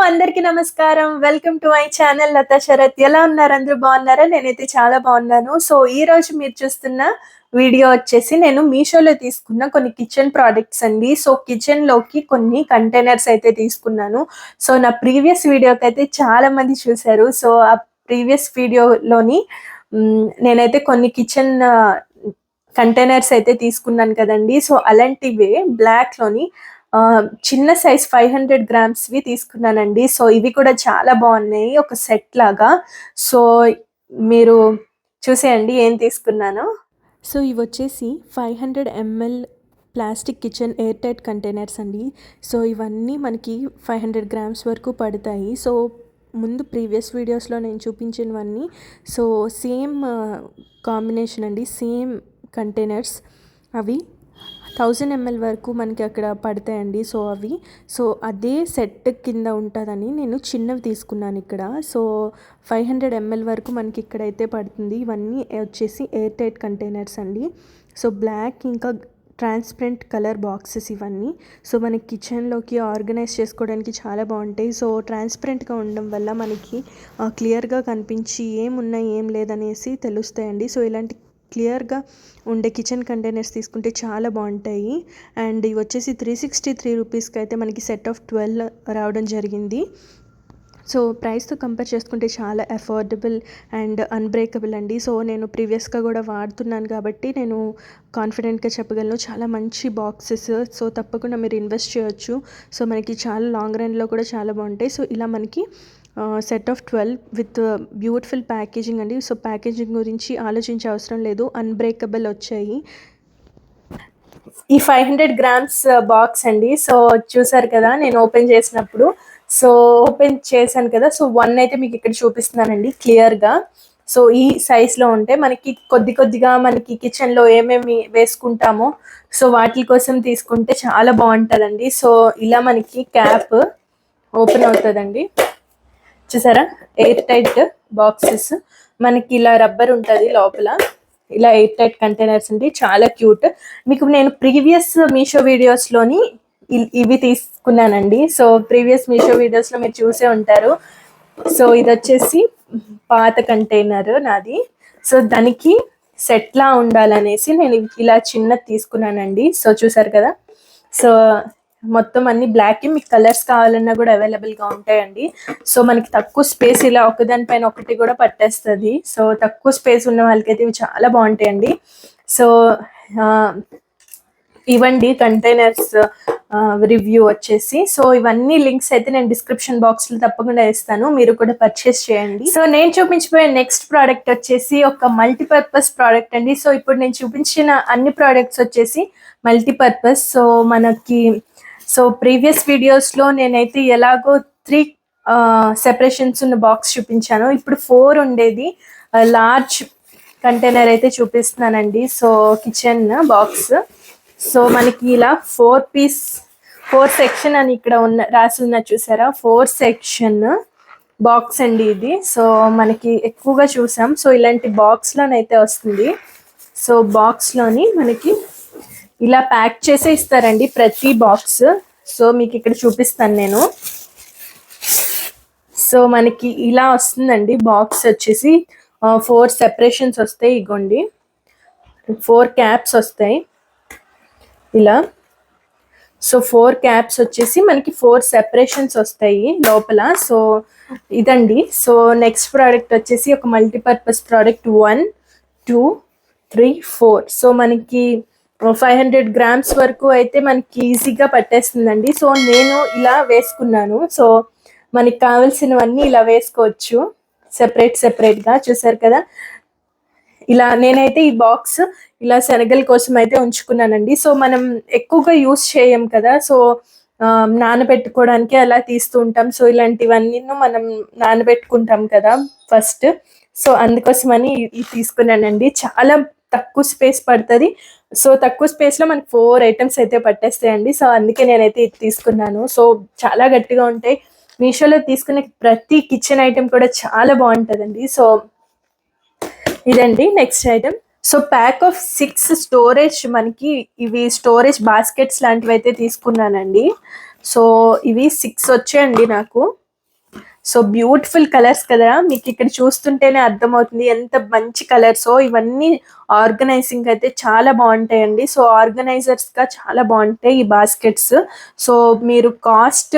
అందరికీ నమస్కారం. Welcome to my channel Latha Sarath. ఎలా ఉన్నారు? అందరూ బాగున్నారా? నేనైతే చాలా బాగున్నాను. సో ఈ రోజు మీరు చూస్తున్న వీడియో వచ్చేసి నేను మీషోలో తీసుకున్న కొన్ని కిచెన్ ప్రోడక్ట్స్ అండి. సో కిచెన్ లోకి కొన్ని కంటైనర్స్ అయితే తీసుకున్నాను. సో నా ప్రీవియస్ వీడియోకి అయితే చాలా మంది చూశారు. సో ఆ ప్రీవియస్ వీడియోలోని నేనైతే కొన్ని కిచెన్ కంటైనర్స్ అయితే తీసుకున్నాను కదండి. సో అలాంటివే బ్లాక్ లోని చిన్న సైజ్ 500 గ్రామ్స్వి తీసుకున్నానండి. సో ఇవి కూడా చాలా బాగున్నాయి, ఒక సెట్ లాగా. సో మీరు చూసేయండి ఏం తీసుకున్నాను. సో ఇవి వచ్చేసి 500 ml plastic kitchen air tight containers అండి. సో ఇవన్నీ మనకి 500 గ్రామ్స్ వరకు పడతాయి. సో ముందు ప్రీవియస్ వీడియోస్లో నేను చూపించినవన్నీ సో సేమ్ కాంబినేషన్ అండి, సేమ్ కంటైనర్స్. అవి 1000 ml వరకు మనకి అక్కడ పడతాయండి. సో అవి సో అదే సెట్ కింద ఉంటుందని నేను చిన్నవి తీసుకున్నాను ఇక్కడ. సో 500 ml వరకు మనకి ఇక్కడైతే పడుతుంది. ఇవన్నీ వచ్చేసి ఎయిర్ టైట్ కంటైనర్స్ అండి. సో బ్లాక్ ఇంకా ట్రాన్స్పరెంట్ కలర్ బాక్సెస్ ఇవన్నీ. సో మనకి కిచెన్లోకి ఆర్గనైజ్ చేసుకోవడానికి చాలా బాగుంటాయి. సో ట్రాన్స్పరెంట్గా ఉండడం వల్ల మనకి క్లియర్గా కనిపించి ఏమున్నాయి ఏం లేదనేసి తెలుస్తాయండి. సో ఇలాంటి క్లియర్గా ఉండే కిచెన్ కంటైనర్స్ తీసుకుంటే చాలా బాగుంటాయి. అండ్ ఇవి వచ్చేసి 363 రూపీస్కి అయితే మనకి సెట్ ఆఫ్ 12 రావడం జరిగింది. సో ప్రైస్తో కంపేర్ చేసుకుంటే చాలా అఫోర్డబుల్ అండ్ అన్బ్రేకబుల్ అండి. సో నేను ప్రీవియస్గా కూడా వాడుతున్నాను కాబట్టి నేను కాన్ఫిడెంట్గా చెప్పగలను, చాలా మంచి బాక్సెస్. సో తప్పకుండా మీరు ఇన్వెస్ట్ చేయొచ్చు. సో మనకి చాలా లాంగ్ రన్లో కూడా చాలా బాగుంటాయి. సో ఇలా మనకి set of 12 with beautiful packaging అండి. సో ప్యాకేజింగ్ గురించి ఆలోచించే అవసరం లేదు, అన్బ్రేకబుల్ వచ్చాయి. ఈ 500 గ్రామ్స్ బాక్స్ అండి. సో చూసారు కదా నేను ఓపెన్ చేసినప్పుడు. సో ఓపెన్ చేశాను కదా. సో 1 అయితే మీకు ఇక్కడ చూపిస్తున్నానండి క్లియర్గా. సో ఈ సైజ్లో ఉంటే మనకి కొద్దిగా మనకి కిచెన్లో ఏమేమి వేసుకుంటామో సో వాటి కోసం తీసుకుంటే చాలా బాగుంటుందండి. సో ఇలా మనకి క్యాప్ ఓపెన్ అవుతుందండి, చూసారా? ఎయిర్ టైట్ బాక్సెస్ మనకి ఇలా రబ్బర్ ఉంటుంది లోపల. ఇలా ఎయిర్ టైట్ కంటైనర్స్ అండి, చాలా క్యూట్. మీకు నేను ప్రీవియస్ మీషో వీడియోస్లోని ఇవి తీసుకున్నానండి. సో ప్రీవియస్ మీషో వీడియోస్లో మీరు చూసే ఉంటారు. సో ఇది వచ్చేసి పాత కంటైనర్ నాది. సో దానికి సెట్లా ఉండాలనేసి నేను ఇలా చిన్నది తీసుకున్నానండి. సో చూసారు కదా. సో మొత్తం అన్ని బ్లాక్, మీకు కలర్స్ కావాలన్నా కూడా అవైలబుల్గా ఉంటాయండి. సో మనకి తక్కువ స్పేస్, ఇలా ఒకదానిపైన ఒకటి కూడా పట్టేస్తుంది. సో తక్కువ స్పేస్ ఉన్న వాళ్ళకైతే ఇవి చాలా బాగుంటాయండి. సో ఇవ్వండి కంటైనర్స్ రివ్యూ వచ్చేసి. సో ఇవన్నీ లింక్స్ అయితే నేను డిస్క్రిప్షన్ బాక్స్లో తప్పకుండా ఇస్తాను, మీరు కూడా పర్చేస్ చేయండి. సో నేను చూపించబోయే నెక్స్ట్ ప్రోడక్ట్ వచ్చేసి ఒక మల్టీపర్పస్ ప్రోడక్ట్ అండి. సో ఇప్పుడు నేను చూపించిన అన్ని ప్రోడక్ట్స్ వచ్చేసి మల్టీపర్పస్. సో మనకి సో ప్రీవియస్ వీడియోస్లో నేనైతే ఎలాగో 3 సెపరేషన్స్ ఉన్న బాక్స్ చూపించాను. ఇప్పుడు 4 ఉండేది లార్జ్ కంటైనర్ అయితే చూపిస్తున్నానండి. So kitchen box. సో మనకి ఇలా 4 సెక్షన్ అని ఇక్కడ రాసి ఉన్న చూసారా, 4 సెక్షన్ బాక్స్ అండి ఇది. సో మనకి ఎక్కువగా చూసాం. సో ఇలాంటి బాక్స్లోనైతే వస్తుంది. సో బాక్స్లోని మనకి ఇలా ప్యాక్ చేసే ఇస్తారండి ప్రతి బాక్స్. సో మీకు ఇక్కడ చూపిస్తాను నేను. సో మనకి ఇలా వస్తుందండి బాక్స్ వచ్చేసి. 4 సెపరేషన్స్ వస్తాయి, ఇగోండి 4 క్యాప్స్ వస్తాయి ఇలా. సో 4 క్యాప్స్ వచ్చేసి మనకి 4 సెపరేషన్స్ వస్తాయి లోపల. సో ఇదండి. సో నెక్స్ట్ ప్రోడక్ట్ వచ్చేసి ఒక మల్టీపర్పస్ ప్రోడక్ట్ 1 2 3 4. సో మనకి 500 గ్రామ్స్ వరకు అయితే మనకి ఈజీగా పట్టేస్తుందండి. సో నేను ఇలా వేసుకున్నాను. సో మనకి కావాల్సినవన్నీ ఇలా వేసుకోవచ్చు సెపరేట్గా, చూసారు కదా. ఇలా నేనైతే ఈ బాక్స్ ఇలా శనగల కోసం అయితే ఉంచుకున్నానండి. సో మనం ఎక్కువగా యూస్ చేయం కదా. సో నానబెట్టుకోవడానికి అలా తీస్తూ ఉంటాం. సో ఇలాంటివన్నీ మనం నానబెట్టుకుంటాం కదా ఫస్ట్. సో అందుకోసమని ఇది తీసుకున్నానండి. చాలా తక్కువ స్పేస్ పడుతుంది. సో తక్కువ స్పేస్లో మనకి 4 ఐటమ్స్ అయితే పట్టేస్తాయండి. సో అందుకే నేనైతే ఇది తీసుకున్నాను. సో చాలా గట్టిగా ఉంటాయి. మీషోలో తీసుకునే ప్రతి కిచెన్ ఐటమ్ కూడా చాలా బాగుంటుందండి. సో ఇదండి next item. So pack of 6 storage, మనకి ఇవి స్టోరేజ్ బాస్కెట్స్ లాంటివి అయితే తీసుకున్నానండి. సో ఇవి 6 వచ్చాయండి నాకు. సో బ్యూటిఫుల్ కలర్స్ కదా, మీకు ఇక్కడ చూస్తుంటేనే అర్థమవుతుంది ఎంత మంచి కలర్స్. ఇవన్నీ ఆర్గనైజింగ్ అయితే చాలా బాగుంటాయండి. సో ఆర్గనైజర్స్గా చాలా బాగుంటాయి ఈ బాస్కెట్స్. సో మీరు కాస్ట్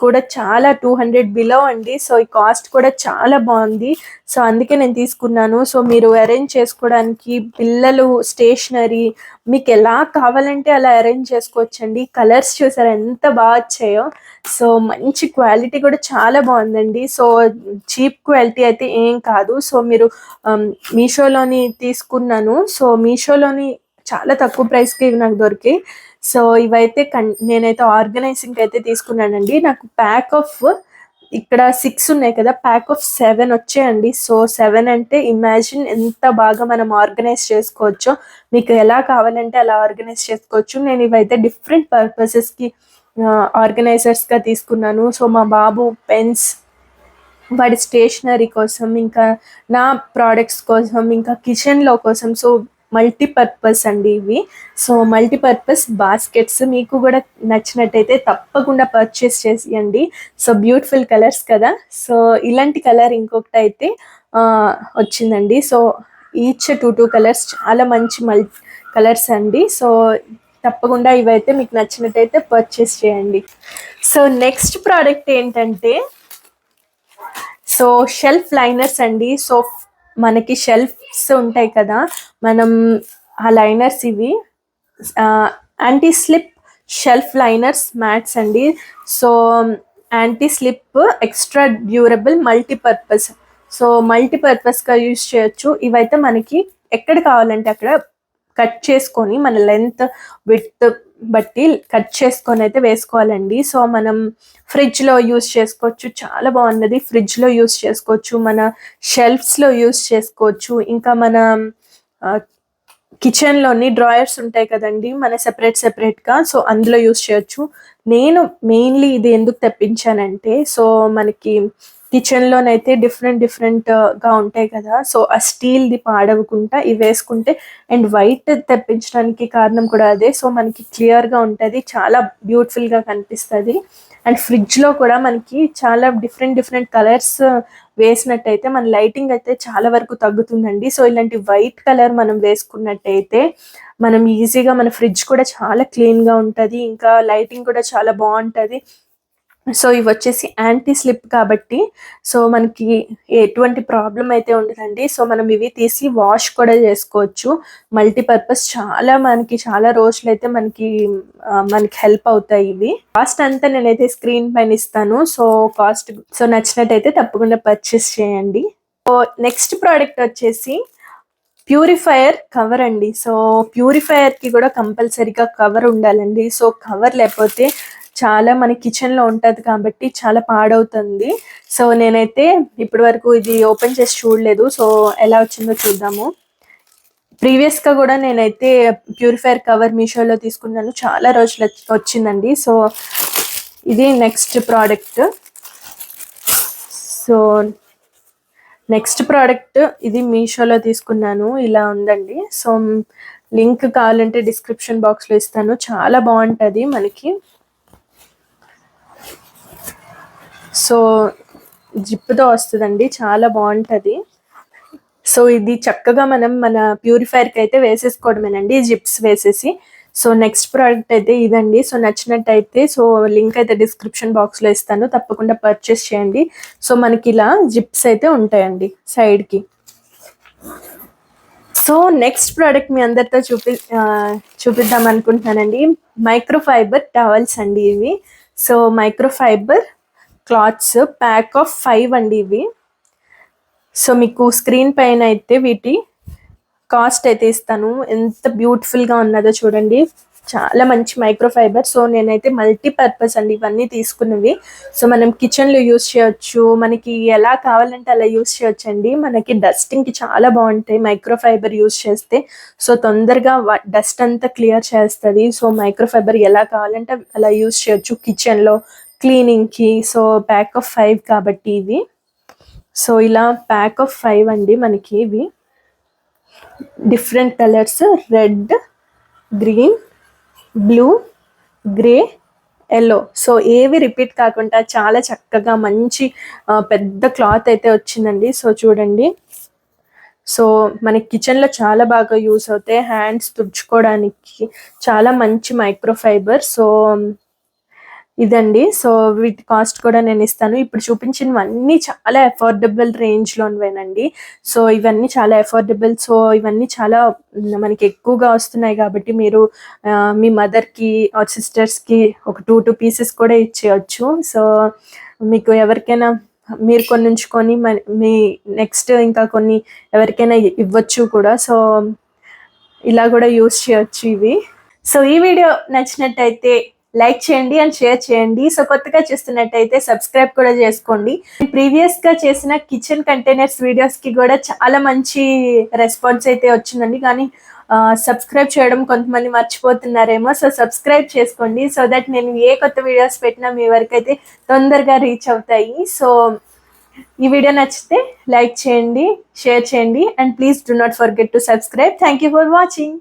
కూడా చాలా 200 బిలో అండి. సో ఈ కాస్ట్ కూడా చాలా బాగుంది. సో అందుకే నేను తీసుకున్నాను. సో మీరు అరేంజ్ చేసుకోవడానికి పిల్లలు స్టేషనరీ మీకు ఎలా కావాలంటే అలా అరేంజ్ చేసుకోవచ్చండి. కలర్స్ చూసారా ఎంత బాగా వచ్చాయో. సో మంచి క్వాలిటీ కూడా చాలా బాగుందండి. సో చీప్ క్వాలిటీ అయితే ఏం కాదు. సో మీరు మీషోలోని తీసుకున్నాను. సో మీషోలోని చాలా తక్కువ ప్రైస్కి ఇవి నాకు దొరికాయి. సో ఇవైతే నేనైతే ఆర్గనైజింగ్ అయితే తీసుకున్నానండి. నాకు ప్యాక్ ఆఫ్ ఇక్కడ 6 ఉన్నాయి కదా, ప్యాక్ ఆఫ్ 7 వచ్చాయండి. సో 7 అంటే ఇమాజిన్ ఎంత బాగా మనం ఆర్గనైజ్ చేసుకోవచ్చో. మీకు ఎలా కావాలంటే అలా ఆర్గనైజ్ చేసుకోవచ్చు. నేను ఇవైతే డిఫరెంట్ పర్పసెస్కి ఆర్గనైజర్స్గా తీసుకున్నాను. సో మా బాబు పెన్స్, వాడి స్టేషనరీ కోసం, ఇంకా నా ప్రోడక్ట్స్ కోసం, ఇంకా కిచెన్లో కోసం. సో మల్టీపర్పస్ అండి ఇవి. సో మల్టీపర్పస్ బాస్కెట్స్ మీకు కూడా నచ్చినట్టయితే తప్పకుండా పర్చేస్ చేసేయండి. సో బ్యూటిఫుల్ కలర్స్ కదా. సో ఇలాంటి కలర్ ఇంకొకటి అయితే వచ్చిందండి. సో ఈచ్ 2 కలర్స్ చాలా మంచి కలర్స్ అండి. సో తప్పకుండా ఇవైతే మీకు నచ్చినట్టయితే పర్చేస్ చేయండి. సో నెక్స్ట్ ప్రోడక్ట్ ఏంటంటే సో షెల్ఫ్ లైనర్స్ అండి. సో మనకి షెల్ఫ్స్ ఉంటాయి కదా, మనం ఆ లైనర్స్ ఇవి anti slip shelf liners mats అండి. So anti slip extra durable multipurpose. So మల్టీపర్పస్గా యూజ్ చేయొచ్చు. ఇవైతే మనకి ఎక్కడ కావాలంటే అక్కడ కట్ చేసుకొని మన లెంత్ విడ్త్ బట్టి కట్ చేసుకొని అయితే వేసుకోవాలండి. సో మనం ఫ్రిడ్జ్లో యూస్ చేసుకోవచ్చు, చాలా బాగున్నది. ఫ్రిడ్జ్లో యూస్ చేసుకోవచ్చు, మన షెల్ఫ్స్లో యూస్ చేసుకోవచ్చు, ఇంకా మన కిచెన్లోని డ్రాయర్స్ ఉంటాయి కదండి మన సెపరేట్గా. సో అందులో యూస్ చేయొచ్చు. నేను మెయిన్లీ ఇది ఎందుకు తెప్పించానంటే, సో మనకి కిచెన్లోనైతే డిఫరెంట్గా ఉంటాయి కదా. సో ఆ స్టీల్ది పాడవకుండా ఇవి వేసుకుంటే, అండ్ వైట్ తెప్పించడానికి కారణం కూడా అదే. సో మనకి క్లియర్గా ఉంటుంది, చాలా బ్యూటిఫుల్గా కనిపిస్తుంది. అండ్ ఫ్రిడ్జ్లో కూడా మనకి చాలా డిఫరెంట్ కలర్స్ వేసినట్టయితే మన లైటింగ్ అయితే చాలా వరకు తగ్గుతుందండి. సో ఇలాంటి వైట్ కలర్ మనం వేసుకున్నట్టయితే మనం ఈజీగా మన ఫ్రిడ్జ్ కూడా చాలా క్లీన్గా ఉంటుంది, ఇంకా లైటింగ్ కూడా చాలా బాగుంటుంది. సో ఇవి వచ్చేసి యాంటీ స్లిప్ కాబట్టి సో మనకి ఎటువంటి ప్రాబ్లం అయితే ఉండదండి. సో మనం ఇవి తీసి వాష్ కూడా చేసుకోవచ్చు. మల్టీపర్పస్ మనకి చాలా రోజులు అయితే మనకి హెల్ప్ అవుతాయి ఇవి. కాస్ట్ అంతా నేనైతే స్క్రీన్ పైన ఇస్తాను. సో కాస్ట్ నచ్చినట్టయితే తప్పకుండా పర్చేస్ చేయండి. సో నెక్స్ట్ ప్రోడక్ట్ వచ్చేసి ప్యూరిఫైయర్ కవర్ అండి. సో ప్యూరిఫైయర్కి కూడా కంపల్సరీగా కవర్ ఉండాలండి. సో కవర్ లేకపోతే చాలా మన కిచెన్లో ఉంటుంది కాబట్టి చాలా పాడవుతుంది. సో నేనైతే ఇప్పటి వరకు ఇది ఓపెన్ చేసి చూడలేదు. సో ఎలా వచ్చిందో చూద్దాము. ప్రీవియస్గా కూడా నేనైతే ప్యూరిఫైయర్ కవర్ మీషోలో తీసుకున్నాను, చాలా రోజులు వచ్చిందండి. సో ఇది next product. So next product ఇది మీషోలో తీసుకున్నాను, ఇలా ఉందండి. సో లింక్ కావాలంటే డిస్క్రిప్షన్ బాక్స్లో ఇస్తాను, చాలా బాగుంటుంది మనకి. సో జిప్తో వస్తుందండి, చాలా బాగుంటుంది. సో ఇది చక్కగా మనం మన ప్యూరిఫైర్కి అయితే వేసేసుకోవడమేనండి, జిప్స్ వేసేసి. సో నెక్స్ట్ ప్రోడక్ట్ అయితే ఇదండి. సో నచ్చినట్టయితే సో లింక్ అయితే డిస్క్రిప్షన్ బాక్స్లో ఇస్తాను, తప్పకుండా పర్చేస్ చేయండి. సో మనకి ఇలా జిప్స్ అయితే ఉంటాయండి సైడ్కి. సో నెక్స్ట్ ప్రోడక్ట్ మీ అందరితో చూపిద్దాం అనుకుంటున్నానండి. మైక్రోఫైబర్ టవల్స్ అండి ఇవి. So microfibre clothes pack of 5 అండి ఇవి. సో మీకు స్క్రీన్ పైన అయితే వీటి కాస్ట్ అయితే ఇస్తాను. ఎంత బ్యూటిఫుల్గా ఉన్నదో చూడండి, చాలా మంచి మైక్రోఫైబర్. సో నేనైతే మల్టీపర్పస్ అండి ఇవన్నీ తీసుకున్నవి. సో మనం కిచెన్లో యూస్ చేయొచ్చు, మనకి ఎలా కావాలంటే అలా యూస్ చేయొచ్చండి. మనకి డస్టింగ్కి చాలా బాగుంటాయి మైక్రోఫైబర్ యూస్ చేస్తే. సో తొందరగా డస్ట్ అంతా క్లియర్ చేస్తుంది. సో మైక్రోఫైబర్ ఎలా కావాలంటే అలా యూస్ చేయొచ్చు కిచెన్లో క్లీనింగ్కి. సో ప్యాక్ ఆఫ్ 5 కాబట్టి ఇవి. సో ఇలా ప్యాక్ ఆఫ్ 5 అండి మనకి ఇవి. Different colours red, green, blue, grey yellow. So ఏవి రిపీట్ కాకుండా చాలా చక్కగా మంచి పెద్ద క్లాత్ అయితే వచ్చిందండి. సో చూడండి, సో మనకి కిచెన్లో చాలా బాగా యూస్ అవుతాయి. హ్యాండ్స్ తుడుచుకోవడానికి చాలా మంచి మైక్రోఫైబర్. సో ఇదండి. సో వీటి కాస్ట్ కూడా నేను ఇస్తాను. ఇప్పుడు చూపించినవన్నీ చాలా అఫోర్డబుల్ రేంజ్లోనివేనండి. సో ఇవన్నీ చాలా అఫోర్డబుల్. సో ఇవన్నీ చాలా మనకి ఎక్కువగా వస్తున్నాయి కాబట్టి మీరు మీ మదర్కి ఆర్ సిస్టర్స్కి ఒక 2 పీసెస్ కూడా ఇచ్చేయచ్చు. సో మీకు ఎవరికైనా మీరు కొన్ని ఉంచుకొని మీ నెక్స్ట్ ఇంకా కొన్ని ఎవరికైనా ఇవ్వచ్చు కూడా. సో ఇలా కూడా యూస్ చేయొచ్చు ఇవి. సో ఈ వీడియో నచ్చినట్టయితే లైక్ చేయండి అండ్ షేర్ చేయండి. సో కొత్తగా చూస్తున్నట్టయితే సబ్స్క్రైబ్ కూడా చేసుకోండి. ప్రీవియస్గా చేసిన కిచెన్ కంటైనర్స్ వీడియోస్కి కూడా చాలా మంచి రెస్పాన్స్ అయితే వచ్చిందండి. కానీ సబ్స్క్రైబ్ చేయడం కొంతమంది మర్చిపోతున్నారేమో. సో సబ్స్క్రైబ్ చేసుకోండి, సో దట్ నేను ఏ కొత్త వీడియోస్ పెట్టినా మీ వరకు అయితే తొందరగా రీచ్ అవుతాయి. సో ఈ వీడియో నచ్చితే లైక్ చేయండి, షేర్ చేయండి and please do not forget to subscribe. Thank you for watching.